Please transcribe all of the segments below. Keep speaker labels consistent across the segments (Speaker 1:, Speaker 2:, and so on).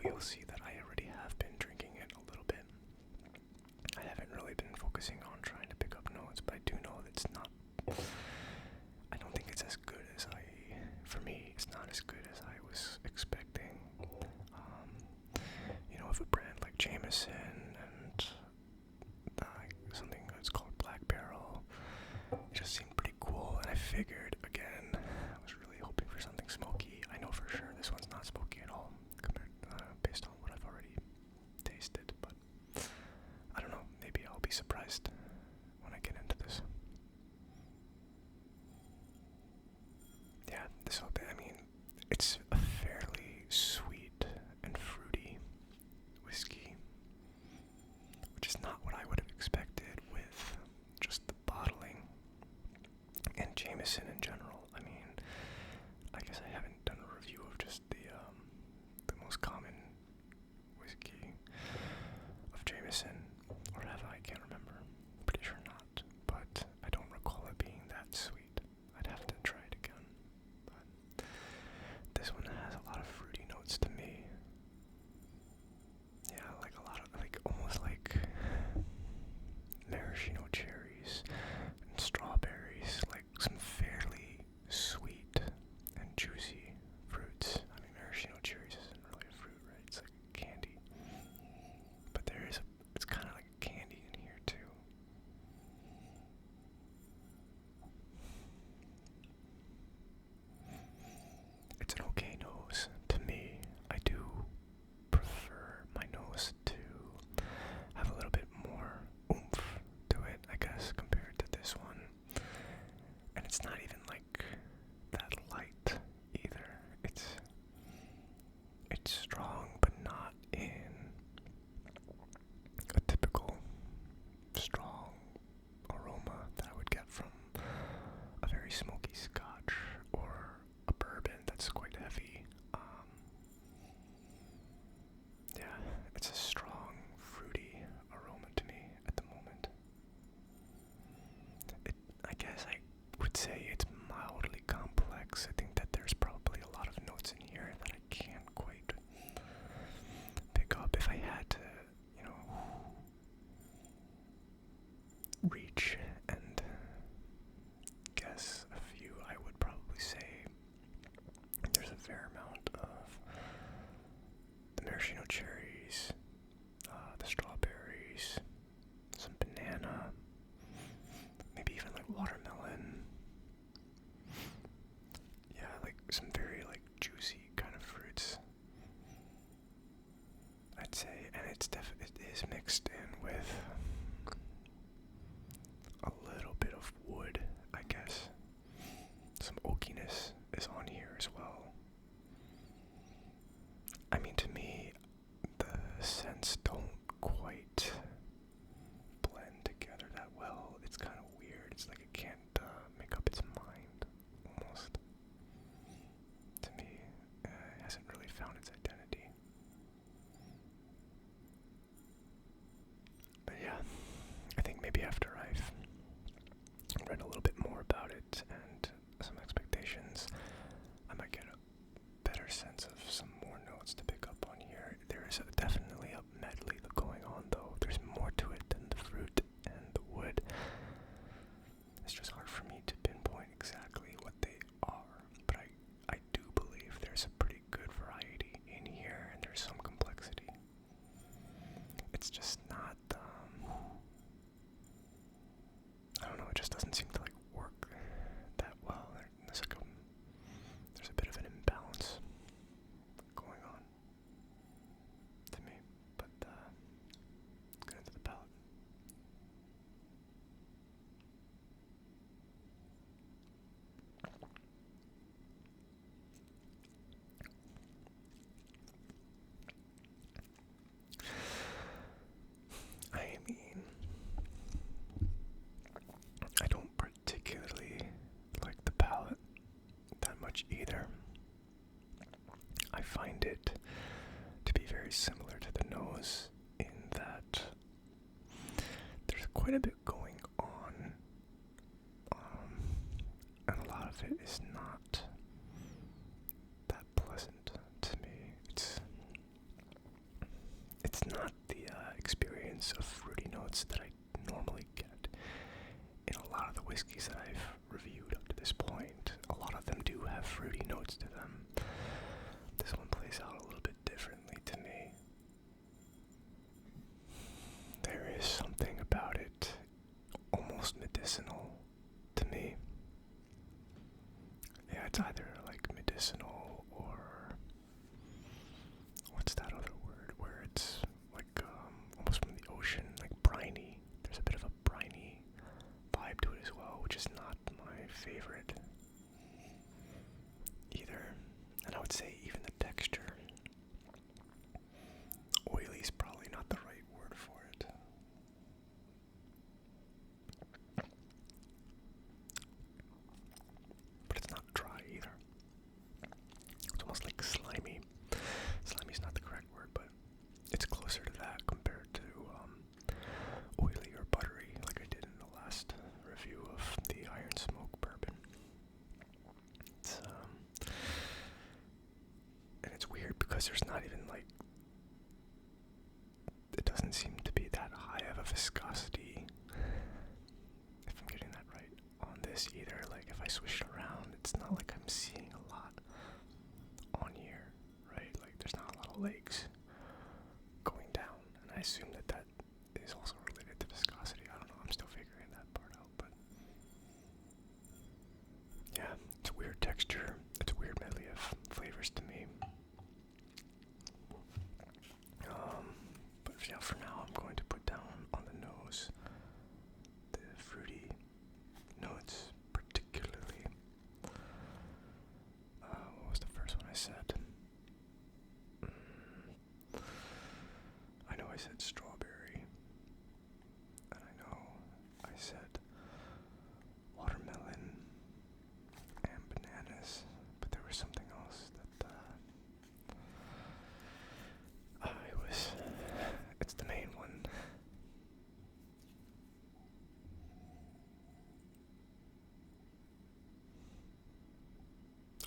Speaker 1: you'll see that I already have been drinking it a little bit. I haven't really been focusing on trying to pick up notes, but I do know that it's not, I don't think it's as good as for me, it's not as good as I was expecting. Of a brand like Jameson and something that's called Black Barrel, it just seemed pretty cool, and I figured, again, I was really hoping for something smoky. I know for sure this one's not smoky at all, based on what I've already tasted, but I don't know, maybe I'll be surprised when I get into this. Yeah, this whole thing, it's a fairly sweet and fruity whiskey, which is not what I would have expected with just the bottling and Jameson in general. I guess I haven't done a review of just the most common whiskey of Jameson, or have I? I can't remember. Pretty sure not, but I don't recall it being that sweet. I'd have to try it again. But this one has a lot of fruity notes to me. Yeah, like a lot of, almost like maraschino cherries and strawberries, like some fairly sweet and juicy fruits. Maraschino cherries isn't really a fruit, right? It's like candy. But it's kind of like a candy in here too. It's an okay nose to me. I do prefer my nose to have a little bit more oomph to it, I guess, compared to this one. And it's not even like that light either. It's strong, but not in a typical strong aroma that I would get from a very smoky scotch or a bourbon that's quite heavy. Yeah, it's a strong, fruity aroma to me at the moment. I guess I would say it's mildly complex. I think that there's probably a lot of notes in here that I can't quite pick up. If I had to, reach and guess a few, I would probably say there's a fair amount of the maraschino cherries, the strawberries, some banana, maybe even like watermelon. Yeah, like some very juicy kind of fruits, I'd say, and it is mixed in with a little bit of wood, I guess. Some oakiness is on here as well. To me, the scents don't quite blend together that well. It's kind of weird. It's like it can't make up its mind, almost. To me, it hasn't really found its identity. But yeah, I think maybe after I've read a little bit more about it and some expectations, I might get a better sense of some more notes to pick up on here. There is definitely a medley going on, though. There's more to it than the fruit and the wood. It's just hard for me to pinpoint exactly what they are, but I do believe there's a pretty good variety in here, and there's some complexity. It's just not, I don't know, it just doesn't seem to work that well. There's a bit of an imbalance going on to me, but let's get into the palate. I don't particularly like the palate that much either. I find it to be very similar to the nose in that there's quite a bit going on, and a lot of it is not that pleasant to me. absence of fruity notes that I normally get in a lot of the whiskeys that I've reviewed up to this point. A lot of them do have fruity notes to them. This one plays out a little bit differently to me. There is something about it, almost medicinal to me. Yeah, it's either like medicinal or what's that other word where it's like almost from the ocean, like briny. There's a bit of a briny vibe to it as well, which is not my favorite either. And I would say even the texture. Oily is probably not the right word for it. But it's not dry either. It's almost like slimy. Slimy is not the correct word, but it's closer to that compared to oily or buttery, like I did in the last review of the Iron Smoke bourbon. It's and it's weird because there's not even like, it doesn't seem to be that high of a viscosity, if I'm getting that right, on this either. Like if I switch it around, it's not like I'm seeing a lot on here, right? Like there's not a lot of legs going down, and I assume that that is also related to viscosity. I don't know, I'm still figuring that part out, but yeah, it's a weird texture, it's a weird medley of flavors to me. But yeah, for now I'm going to put down on the nose the fruity notes, particularly. What was the first one I said? I know I said strawberry, and I know I said watermelon and bananas, but there was something else that it's the main one.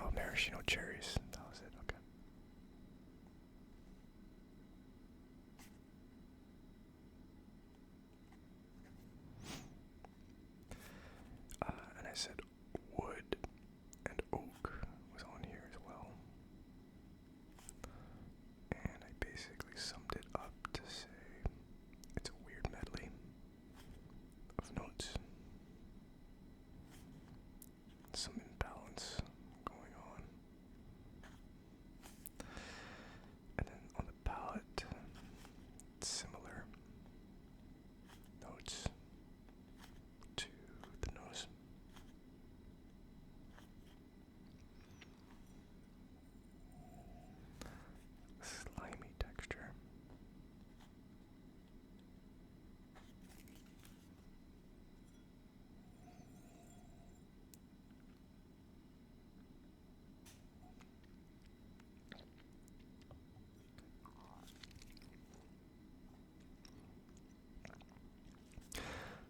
Speaker 1: Oh, maraschino cherries. That was it, okay. And I said wood and oak was on here as well. And I basically summed it up to say it's a weird medley of notes. Some imbalance going on. And then on the palate, similar notes to the nose. Slimy texture.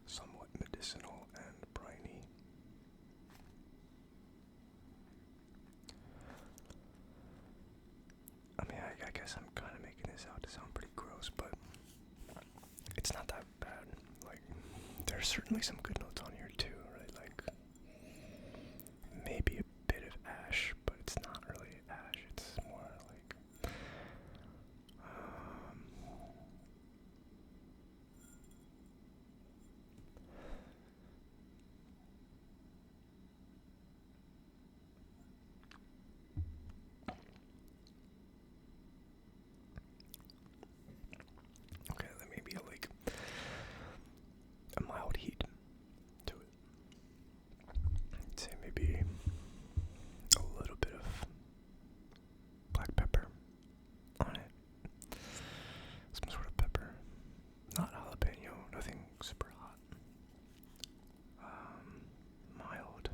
Speaker 1: Somewhat medicinal and briny. I mean, I guess I'm kind of making this out to sound pretty gross, but it's not that bad. Like, there's certainly some good notes on here too, right? Like, maybe a bit of ash, but it's not really ash. It's more like, okay, there may be like a mild heat to it. I'd say maybe a little bit of black pepper on it. Some sort of pepper. Not jalapeno, nothing super hot. Mild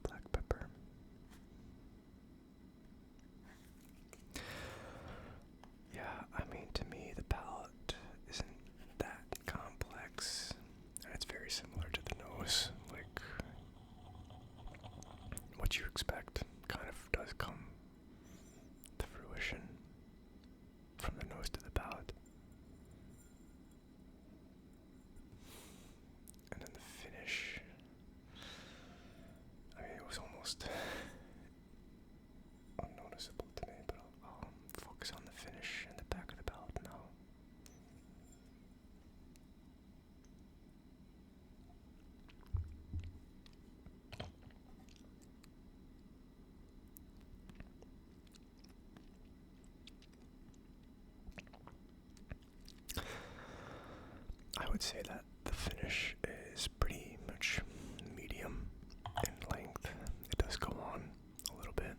Speaker 1: black pepper. Yeah, I mean, to me, the palate isn't that complex, and it's very similar to the nose. Like, what you expect kind of does come to fruition from the nose to the palate. almost unnoticeable to me, but I'll focus on the finish and the back of the palate now. I would say that the finish is pretty much medium in length. It does go on a little bit,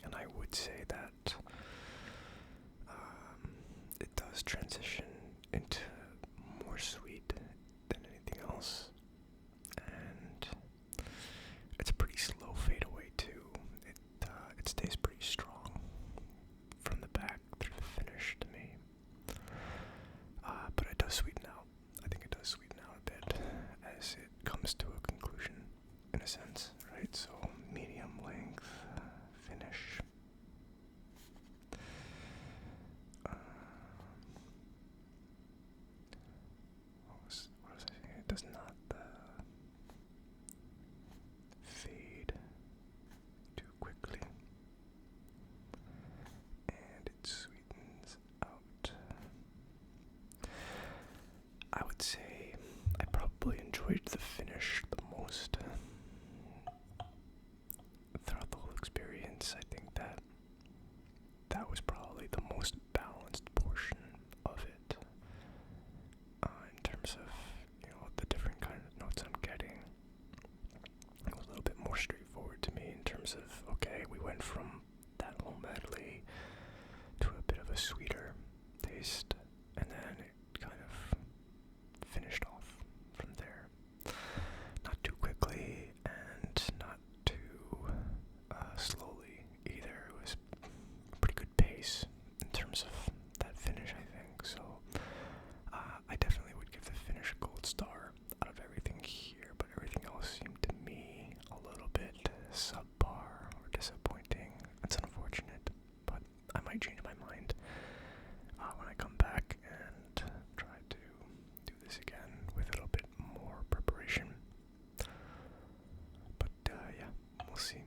Speaker 1: and I would say that it does transition into more sweet than anything else, and it's a pretty slow fade away too. It stays pretty strong from the back through the finish to me. But it does sweeten out. I think it does sweeten out a bit as it comes to a conclusion, in a sense, right? So medium length finish. What was I saying? It does not fade too quickly, and it sweetens out. I would say I probably enjoyed the finish the most throughout the whole experience. I think that was probably the most balanced portion of it, in terms of, the different kind of notes I'm getting. It was a little bit more straightforward to me in terms of, okay, we went from that whole medley to a bit of a sweeter taste, and then it kind of finished off from there. Not too quickly and not too slowly either. It was a pretty good pace in terms of that finish, I think. So I definitely would give the finish a gold star out of everything here, but everything else seemed to me a little bit subpar or disappointing. It's unfortunate, but I might change my mind when I come back and try to do this again with a little bit more preparation. But yeah, we'll see.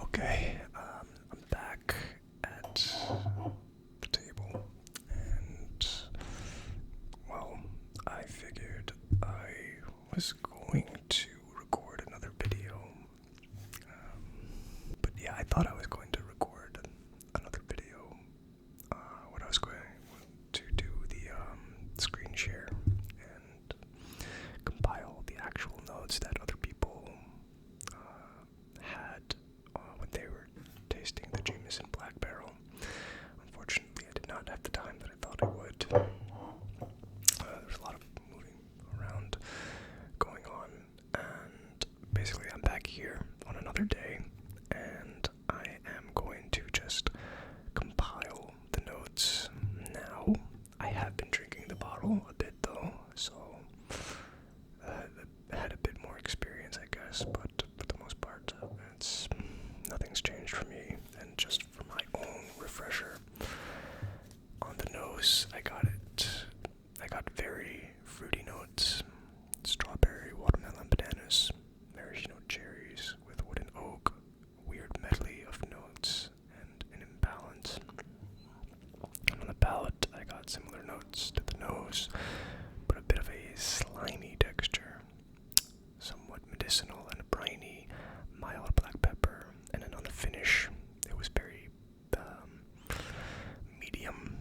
Speaker 1: Okay, I'm back at the table, and well, I figured I was going to record another video, but yeah, I thought I was going to record another video, what I was going to do the screen share and compile the actual notes that other people had when they were tasting the Jameson Black Barrel. Unfortunately, I did not have the time that I thought I would. There's a lot of moving around going on, and basically I'm back here on another day, and I am going to just compile the notes now. I have been drinking the bottle a bit though, so I had a bit more experience, I guess, but for the most part, nothing's changed for me. And just for my own refresher, on the nose, I got very fruity notes: strawberry, watermelon, bananas, maraschino, cherries with wooden oak, weird medley of notes, and an imbalance. And on the palate, I got similar notes to the nose, but a bit of a slimy texture, somewhat medicinal and briny, mild black pepper, and then on the finish, it was very medium,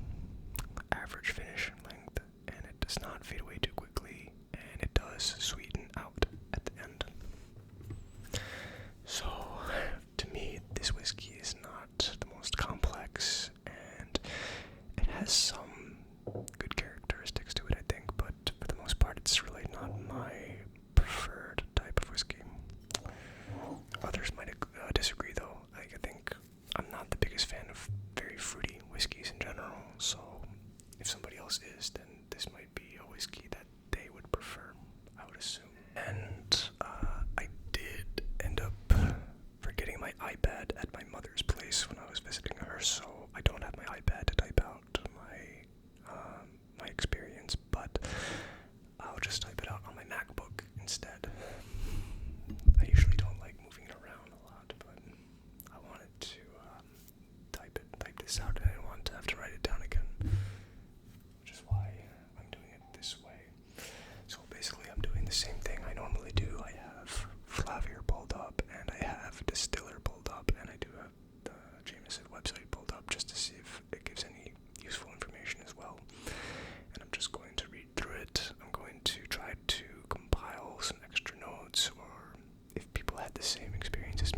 Speaker 1: average finish length, and it does not fade away too quickly, and it does sweeten out at the end. So, to me, this whiskey is not the most complex, and it has some good characteristics to it, I think, but for the most part, it's really not my preferred type of whiskey. Others might disagree, though. I think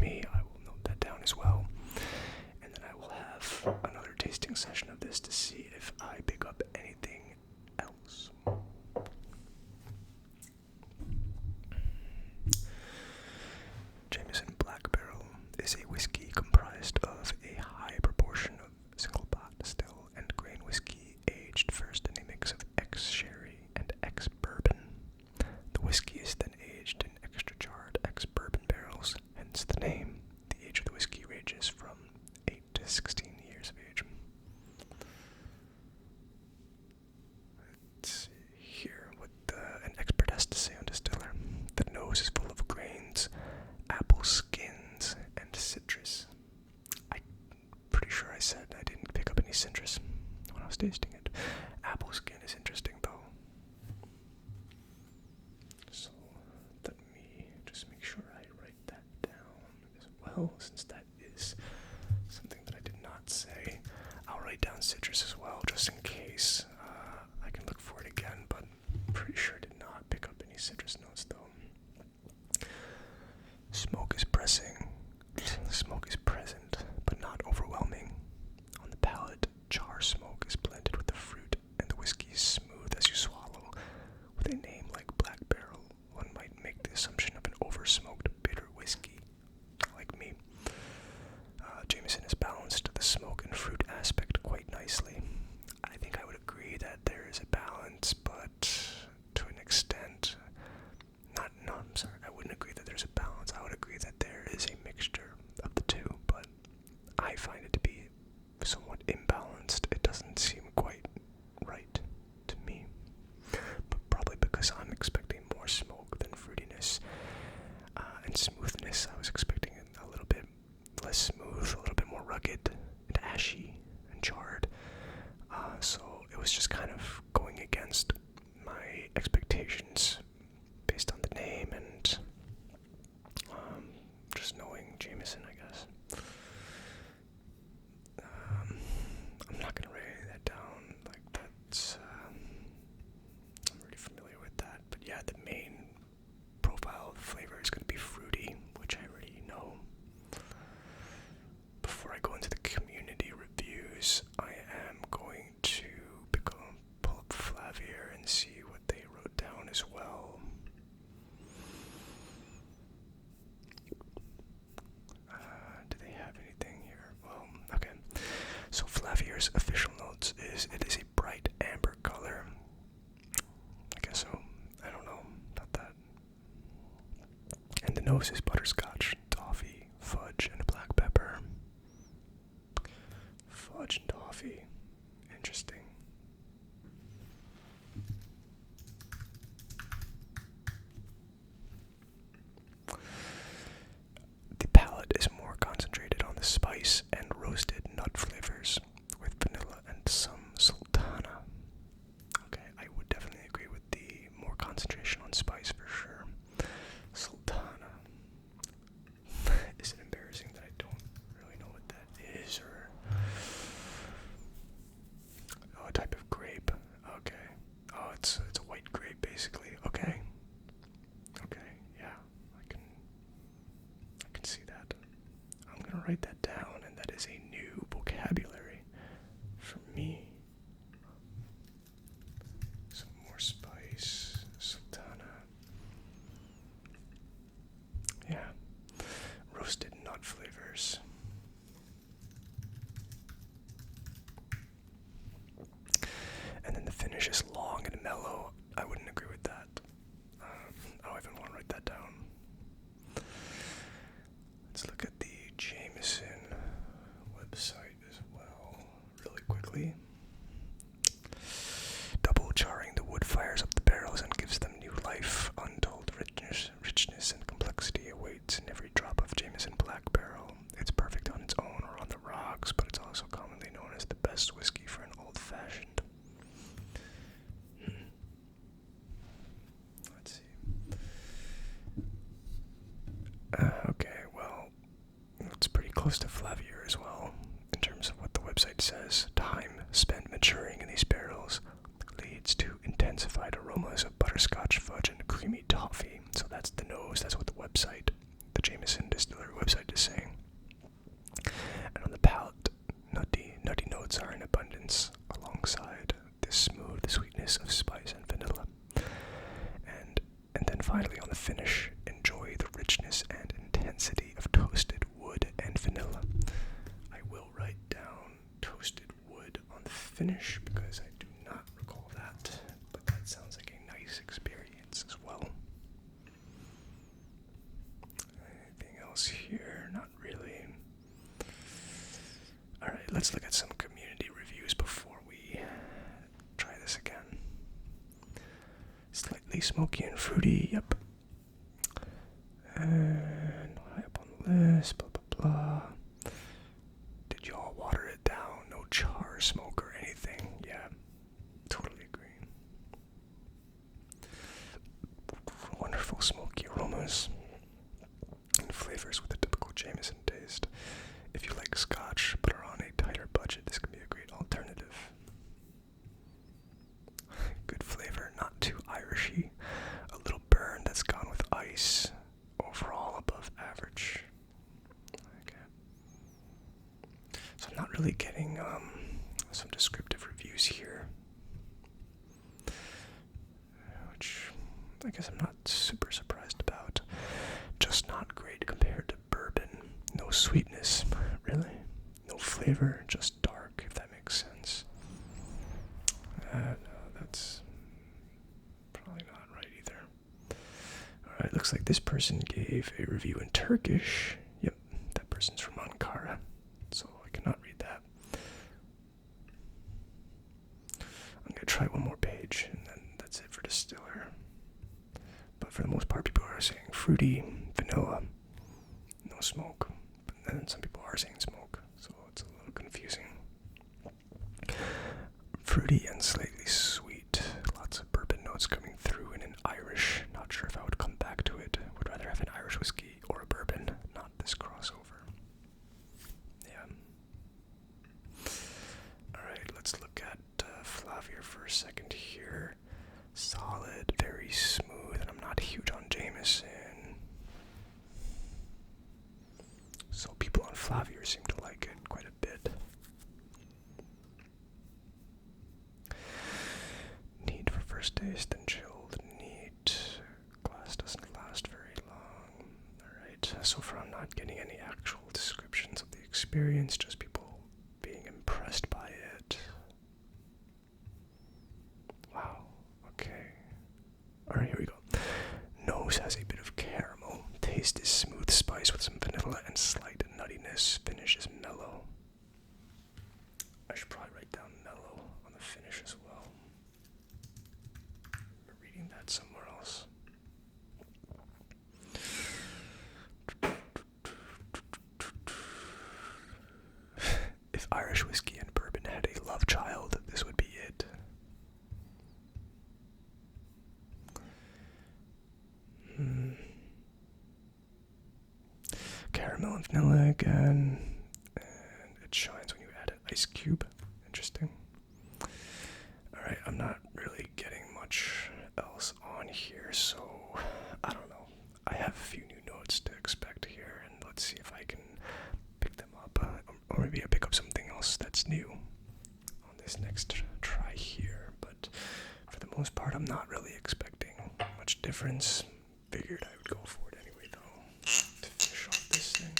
Speaker 1: me. I will note that down as well. And then I will have another tasting session of this to see if I pick up anything else. Jameson Black Barrel is a whiskey comprised of a high proportion of single pot still and grain whiskey aged first in a mix of ex-sherry and ex-bourbon. The whiskey is then aged in extra charred ex-bourbon barrels, hence the name. The age of the whiskey ranges from 8 to 16 years of age. Let's see here what an expert has to say on distiller. The nose is full of grains, apple skins, and citrus. I'm pretty sure I said I didn't pick up any citrus when I was tasting it. Apple skin is interesting though. So let me just make sure I write that down as well, since that is something that I did not say. I'll write down citrus as well, just in case. I can look for it again, but I'm pretty sure I did not pick up any citrus notes though. Smoke is pressing. Smoke is present, but not overwhelming. On the palate, char smoke is blended with the fruit, and the whiskey is smooth as you swallow. With a name like Black Barrel, one might make the assumption of an over-smoked bitter whiskey. Like me. Jameson has balanced the smoke and fruit aspect quite nicely. I think I would agree that there is a balance, but to an extent, I wouldn't agree that there's a balance. I would agree that there is a mixture of the two, but I find it to be somewhat imbalanced. It doesn't seem quite right to me, but probably because I'm expecting more smoke than fruitiness, and smoothness. I was expecting it a little bit less smooth, a little bit more rugged and ashy and charred, so it was just kind of going against my expectations based on the name and just knowing Jameson, I guess. I'm not gonna write any of that down. Like that's, I'm already familiar with that. But yeah, the main profile of the flavor is gonna be fruity, which I already know. Before I go into the community reviews, I am going to pull up Flavier and see what they wrote down as well. Do they have anything here? Well, okay. So Flavier's official notes is it is a bright amber color. I guess so. I don't know about that. And the nose is butterscotch, toffee, fudge, and black pepper. Fudge and toffee. Interesting. The palate is more concentrated on the spice and roasted nut flavors, with vanilla and some sultana. Okay, I would definitely agree with the more concentration on spice for sure. Sultana. Is it embarrassing that I don't really know what that is, or... Oh, a type of grape. Okay. Oh, it's a white grape, basically. Okay. Okay, yeah. I can see that. I'm gonna write that down, and that is a new vocabulary for me. Some more spice, sultana. Yeah. Roasted nut flavors. And then the finish is long and mellow. I wouldn't agree with that. I don't even want to write that down. Let's look at the Jameson website as well, really quickly. Double charring the wood fires up the barrels and gives them new life. Untold richness and complexity awaits in every drop of Jameson Black Barrel. It's perfect on its own or on the rocks, but it's also commonly known as the best whiskey for an old-fashioned. Let's see. Okay, well, it's pretty close to Flavier as well, in terms of what the website says. Time spent maturing in these barrels leads to intensified aromas of butterscotch, fudge, and creamy toffee. So that's the nose, that's what the Jameson Distillery website is smoky and fruity, yep. And high up on the list, blah, blah, blah. Did y'all water it down? No char, smoke, or anything. Yeah, totally agree. Wonderful smoky aromas and flavors with a typical Jameson taste. If you like Scotch but are on a tighter budget, this can be a great alternative. Good flavor, not too Irishy. A little burn that's gone with ice. Overall above average. Okay. So I'm not really getting some descriptive reviews here, which I guess I'm not super surprised about. Just not great compared to bourbon. No sweetness, really. No flavor, just dark, if that makes sense. No, that's probably not right either. Alright, looks like this person gave a review in Turkish. Yep, that person's from Ankara, so I cannot read that. I'm going to try one more page, and then that's it for distiller. But for the most part, people are saying fruity, vanilla, no smoke. But then some people are saying smoke, so it's a little confusing. Fruity and slightly sweet. Lots of bourbon notes coming through in an Irish. Not sure if I would come back to it. Would rather have an Irish whiskey or a bourbon, not this crossover. Yeah. Alright, let's look at Flavier for a second here. Solid, very smooth, and I'm not huge on Jameson. So people on Flavier seem to like it quite a bit. Neat for first taste and chilled. Neat. Glass doesn't last very long. Alright, so far I'm not getting any actual descriptions of the experience, just people being impressed by it. Wow, okay. Alright, here we go. Nose has a bit of caramel. Taste is smooth spice with some vanilla and slight nuttiness. Finish is mellow. I should probably write down mellow on the finish as well. I'm reading that somewhere else. If Irish whiskey and bourbon had a love child, this would be it. Caramel and vanilla again, and it shines when you add an ice cube. Interesting. Alright, I'm not really getting much else on here, so I don't know. I have a few new notes to expect here, and let's see if I can pick them up, or maybe I pick up something else that's new on this next try here, but for the most part I'm not really expecting much difference. Figured I would go for it anyway though, to finish off this thing.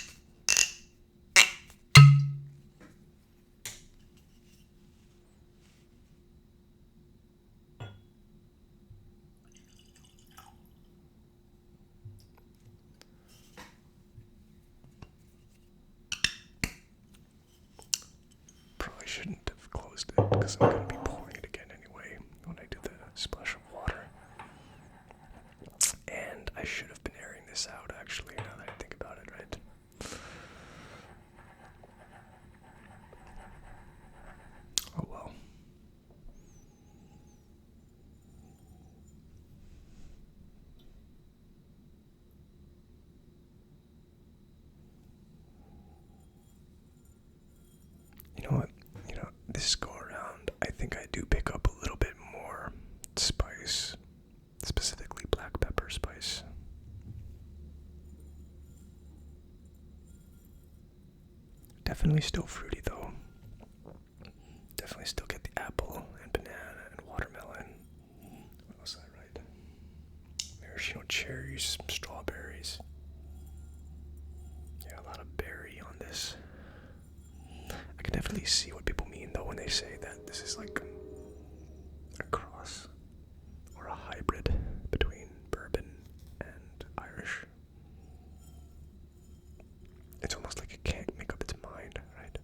Speaker 1: Probably shouldn't have closed it, because I'm going to be pouring it again anyway when I do the splash of water. And I should have been airing this out, actually, now that I think about it, right? Oh well. You know what? This go around, I think I do pick up a little bit more spice, specifically black pepper spice. Definitely still fruity though. Definitely still get the apple and banana and watermelon. What else did I write? Maraschino cherries, strawberries. Yeah, a lot of berry on this. I can definitely see what people mean though when they say that this is like a cross or a hybrid between bourbon and Irish. It's almost like it can't make up its mind, right?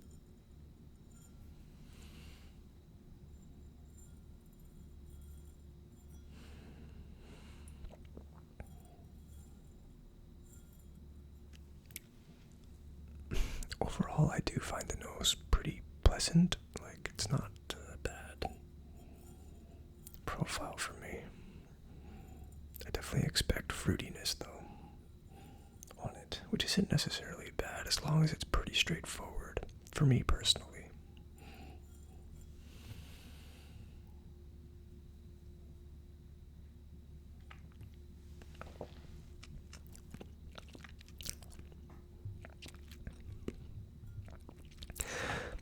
Speaker 1: overall, I do find the nose pretty pleasant. Like, it's not a bad profile for me. I definitely expect fruitiness, though, on it, which isn't necessarily bad as long as it's pretty straightforward, for me personally.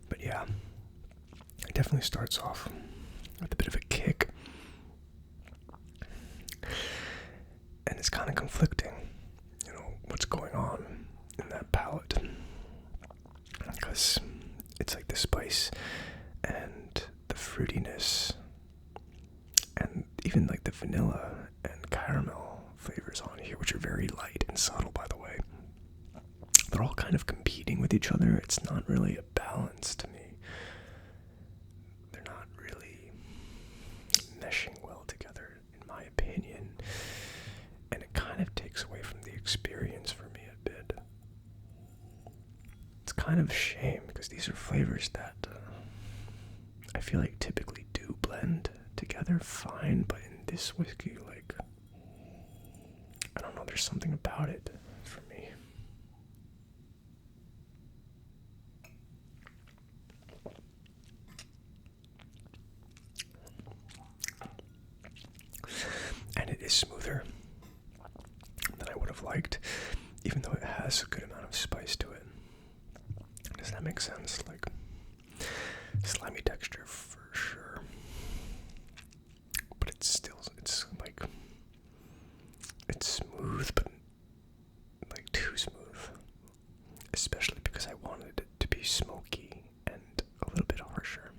Speaker 1: But yeah, it definitely starts off with a bit of a kick. And it's kind of conflicting, what's going on in that palate. Because it's like the spice and the fruitiness and even like the vanilla and caramel flavors on here, which are very light and subtle, by the way. They're all kind of competing with each other. It's not really a balance to me. They're not really meshing well together, in my opinion. And it kind of takes away from the experience for me a bit. It's kind of a shame because these are flavors that I feel like typically do blend together fine, but in this whiskey, like, I don't know, there's something about it for me. And it is smoother than I would have liked, even though it has a good amount of spice to it. Does that make sense? Like, slimy texture for sure. But it's like, it's smooth, but like too smooth. Especially because I wanted it to be smoky and a little bit harsher.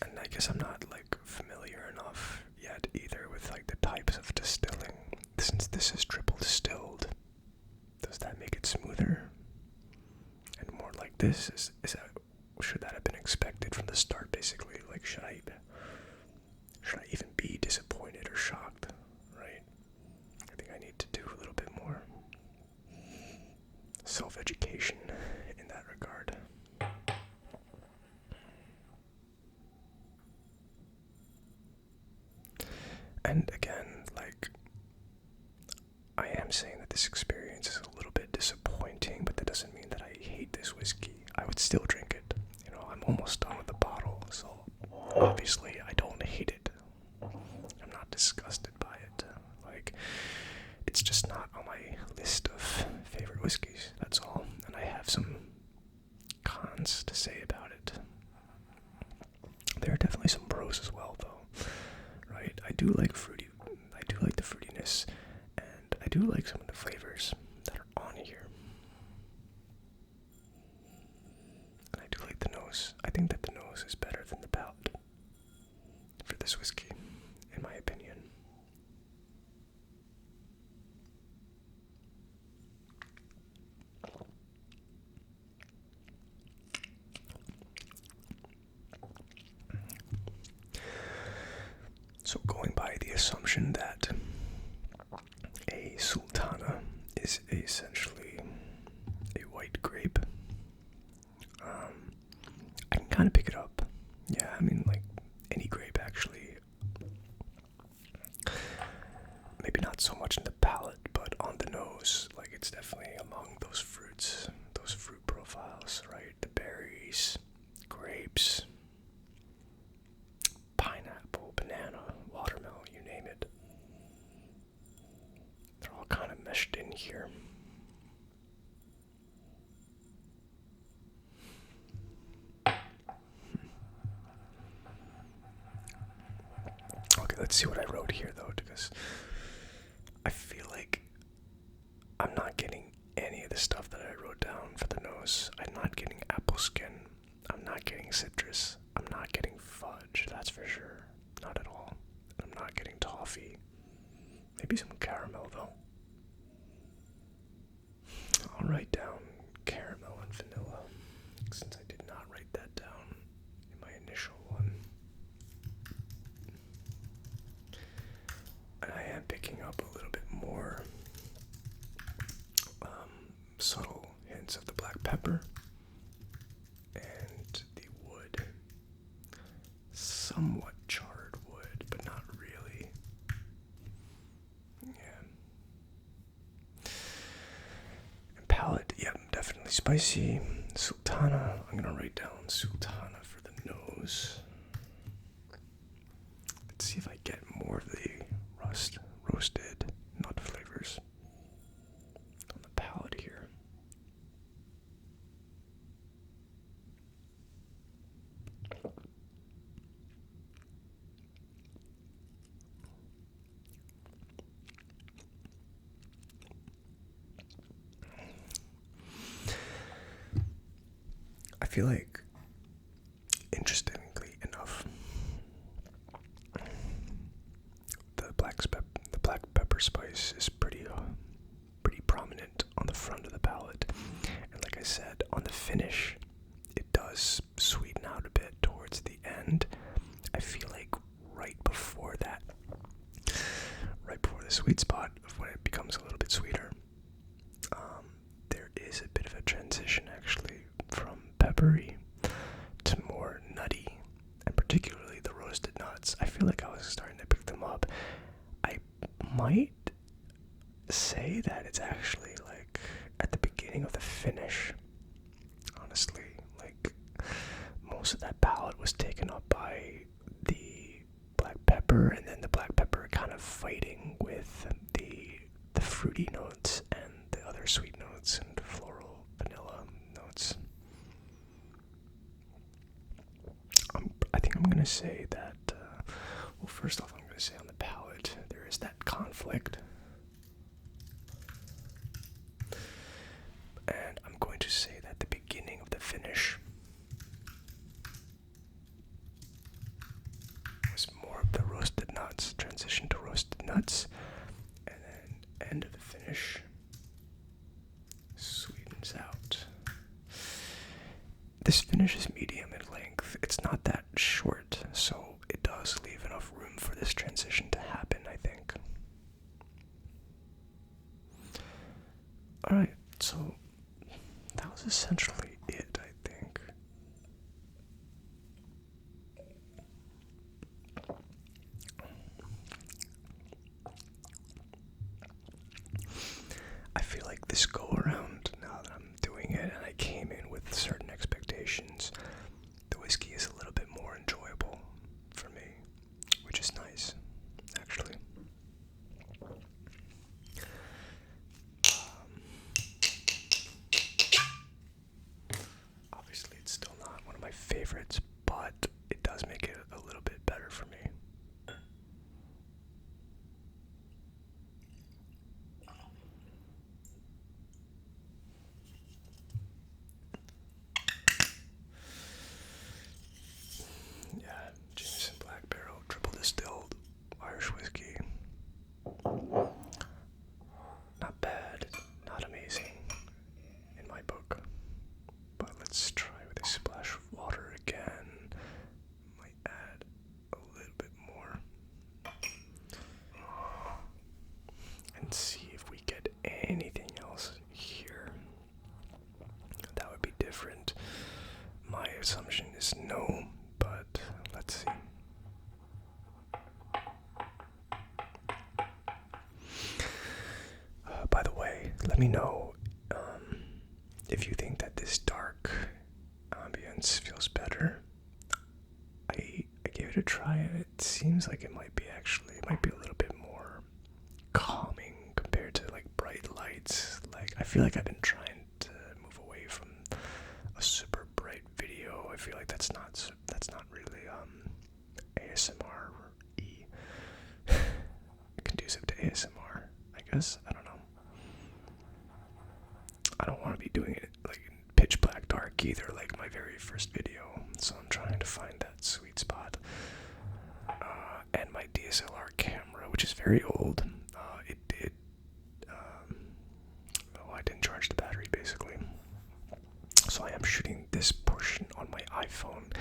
Speaker 1: And I guess I'm not like familiar enough yet either with like the types of distilling. Since this is triple distilled, does that make it smoother and more like this? Should that have been expected from the start? Basically, like, should I even be disappointed or shocked? Right? I think I need to do a little bit more self-education in that regard. And again, like, I am saying that this experience is a little bit disappointing, but that doesn't mean that I hate this whiskey. I would still drink it. I'm almost done with the bottle, so obviously I don't hate it. I'm not disgusted by it. Like, it's just not on my list of favorite whiskeys, that's all. And I have some cons to say about it. There are definitely some pros as well, though. Right? I do like the fruitiness, and I do like some of the flavors that are on here. And I do like the nose. I think that the nose is better than the palate for this whiskey, in my opinion. So going by the assumption that a sultana is essentially a white grape, I can kind of pick it up. Yeah, I mean, like, any grape, actually. Maybe not so much in the palate, but on the nose. Like, it's definitely among those fruits, those fruit profiles, right? The berries, grapes, pineapple, banana, watermelon, you name it. They're all kind of meshed in here. Okay, let's see what I wrote here, though, because I feel like I'm not getting any of the stuff that I wrote down for the nose. I'm not getting apple skin. I'm not getting citrus. I'm not getting fudge, that's for sure. Not at all. I'm not getting toffee. Maybe some caramel, though. I'll write down caramel and vanilla, since I did not write that down in my initial one. And I am picking up a little bit more spicy. Sultana. I'm gonna write down sultana for the nose. Let's see if I get more of the roasted nut flavors on the palate here. I feel like, interestingly enough, the black pepper spice is pretty prominent on the front of the palate, and like I said, on the finish, it does sweeten out a bit towards the end. I feel like right before the sweet spot of when it becomes a little bit sweeter, there is a bit of a transition actually from peppery to more nutty, and particularly the roasted nuts. I feel like I was starting to pick them up. I might say that it's actually like at the beginning of the finish. Honestly, like most of that palate was taken up by the black pepper, and then the black pepper kind of fighting with the fruity notes and the other sweet notes and floral vanilla notes. I think I'm gonna say that. Well, first off, I'm gonna say on the palate there is that conflict, and I'm going to say that the beginning of the finish was more of the roasted nuts, transition to roasted nuts, and then end of the finish sweetens out. This finish is medium in length. It's not that short, so it does leave enough room for this transition to happen, I think. Alright, so that was essentially it, I think. I feel like this go around, now that I'm doing it and I came in with certain expectations, the whiskey is a little bit more enjoyable for me, which is nice, actually. Obviously, it's still not one of my favorites, but it does make it a little bit better for me. Yeah, Jameson Black Barrel Triple Distilled Irish Whiskey. Not bad, not amazing in my book. But let's try with a splash of water again. Might add a little bit more. And see if we get anything else here that would be different. My assumption is no, but let's see. By the way, let me know if you think that this dark ambience feels better. I gave it a try, and it seems like it might be a little bit more calming compared to like bright lights. Like, I feel like I've been trying to move away from a super bright video. I feel like that's not really ASMR-y, conducive to ASMR, I guess. I don't know. I don't want to be doing it like in pitch black dark either, like my very first video. So I'm trying to find that sweet spot. And my DSLR camera, which is very old, I didn't charge the battery basically. So I am shooting this portion on my iPhone,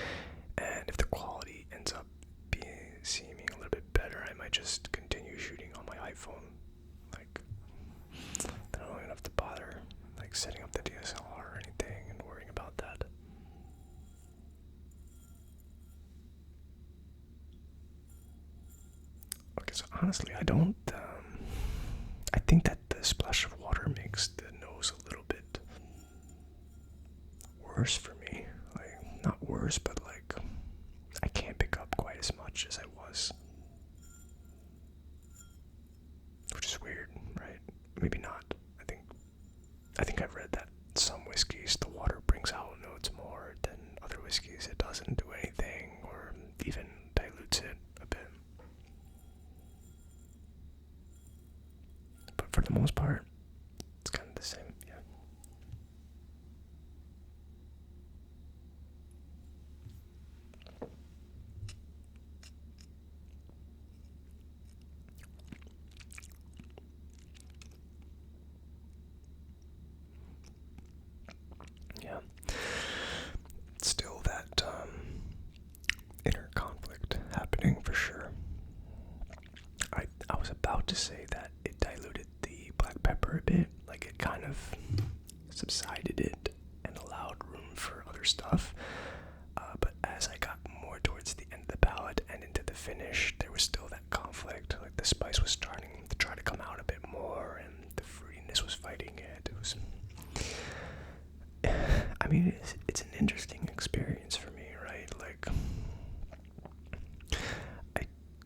Speaker 1: and if the quality ends up seeming a little bit better, I might just continue shooting on my iPhone. Like, I don't even have to bother like setting up the DSLR or anything and worrying about that. Okay, so honestly, I think that the splash of water makes the nose a little bit worse for me. Like, not worse, but like, I can't pick up quite as much as I was. Which is weird, right? Maybe not. I think I've read that some whiskeys, the water brings out notes more than other whiskeys. It doesn't do anything, or even dilutes it a bit. But for the most part, it's kind of the same, yeah. Yeah. Still that inner conflict happening for sure. I was about to say that it diluted the black pepper a bit, like it kind of subsided it and allowed room for other stuff. But as I got more towards the end of the palate and into the finish, there was still that conflict. Like the spice was starting to try to come out a bit more, and the fruitiness was fighting it. It was, I mean, it's an interesting experience for me, right? Like, I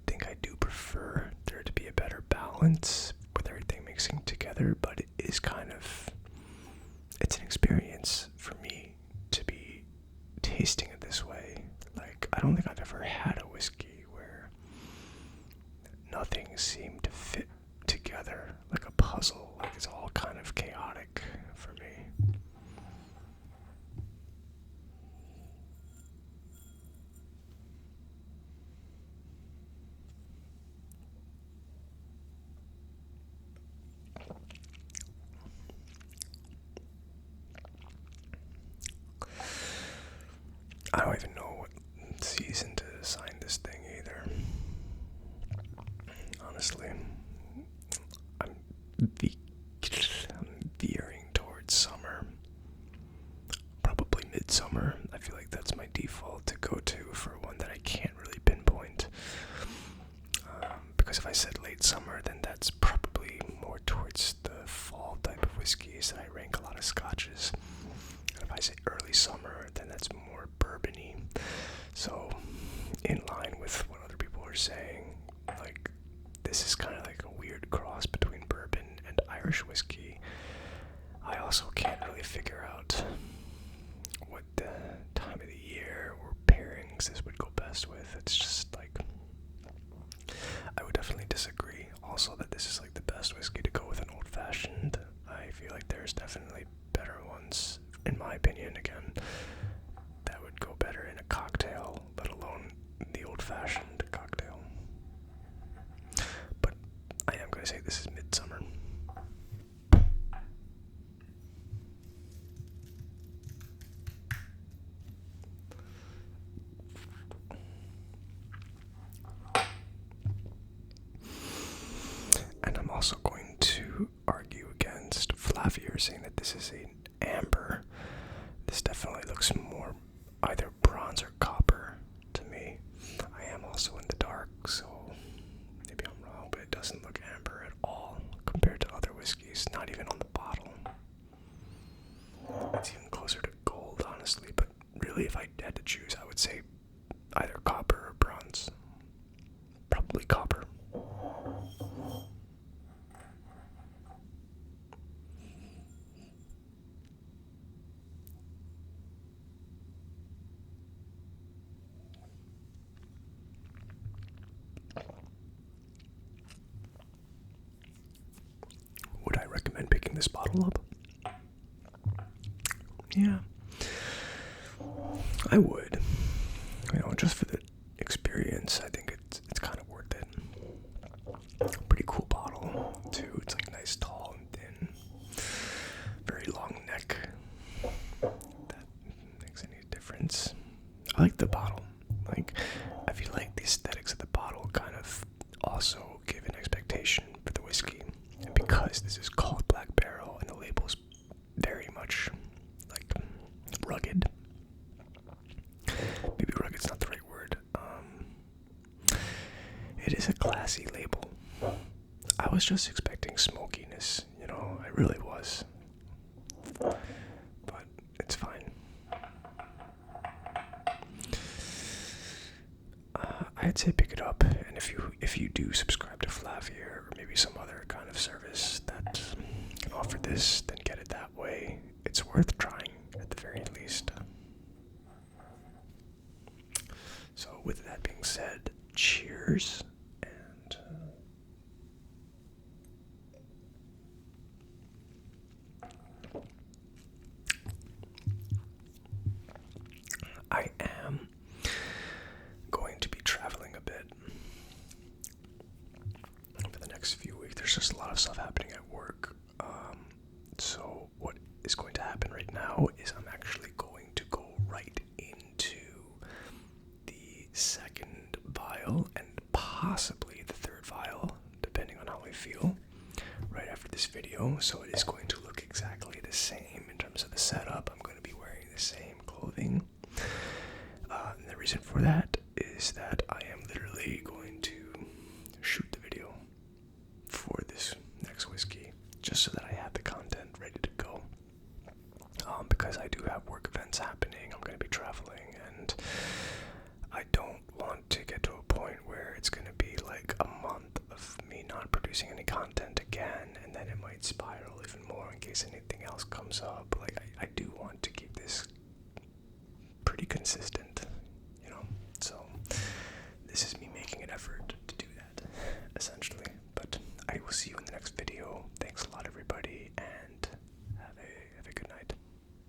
Speaker 1: think I do prefer there to be a better balance with everything mixing together, but it is kind of, it's an experience for me to be tasting it this way. Like, I don't think I've ever had a whiskey where nothing seemed to fit together like a puzzle. Like, it's all kind of chaotic for me. I don't even know what season to assign this thing either. Honestly, I'm veering towards summer. Probably midsummer. I feel like that's my default to go to for one that I can't really pinpoint. Because if I said late summer, then that's probably more towards the fall type of whiskeys that I rank a lot of scotches. And if I say early summer, then that's more bourbon-y. So, in line with what other people are saying, like, this is kind of like a weird cross between bourbon and Irish whiskey. I also can't really figure out what the time of the year or pairings this would go best with. It's just like, I would definitely disagree also that this is like the best whiskey to go with an old-fashioned. I feel like there's definitely better ones, in my opinion, again, that would go better in a cocktail, let alone the old-fashioned cocktail. But I am going to say this is midsummer. And I'm also going to argue against Flavier saying that this is an amber. This definitely looks more either bronze or copper to me. I am also in the dark, so maybe I'm wrong, but it doesn't look amber at all compared to other whiskeys, not even on the bottle. It's even closer to gold, honestly, but really if I had to choose, I would say either copper or bronze. Probably copper. Would I recommend picking this bottle up? Yeah, I would. You know, just for the experience, I think it's kind of worth it. Pretty cool bottle, too. It's like nice, tall, and thin. Very long neck. That makes any difference. I like the bottle. Like, I feel like the aesthetics of the bottle kind of also give an expectation for the whiskey. And because this is called Black Barrel and the label's very much like rugged. Maybe rugged's not the right word. It is a classy label. I was just expecting smokiness, you know, I really was. But it's fine. I'd say pick it up. And if you do subscribe to Flavier or maybe some other kind of service that can offer this, then get it that way. It's worth trying at the very least. So with that being said, cheers. And I am going to be traveling a bit for the next few weeks. There's just a lot of stuff happening at work. So what is going to happen right now is I'm actually going to go right into the second vial and possibly the third vial, depending on how I feel, right after this video. So it is going to look exactly the same in terms of the setup. I'm going to be wearing the same clothing. And the reason for that is that I am literally going to shoot the video for this next whiskey, just so that I have the content ready to go. Because I do have work events happening, I'm going to be traveling, and I don't want to get to a point where it's going to be like a month of me not producing any content again, and then it might spiral even more in case anything else comes up. Like, I do want to keep this pretty consistent.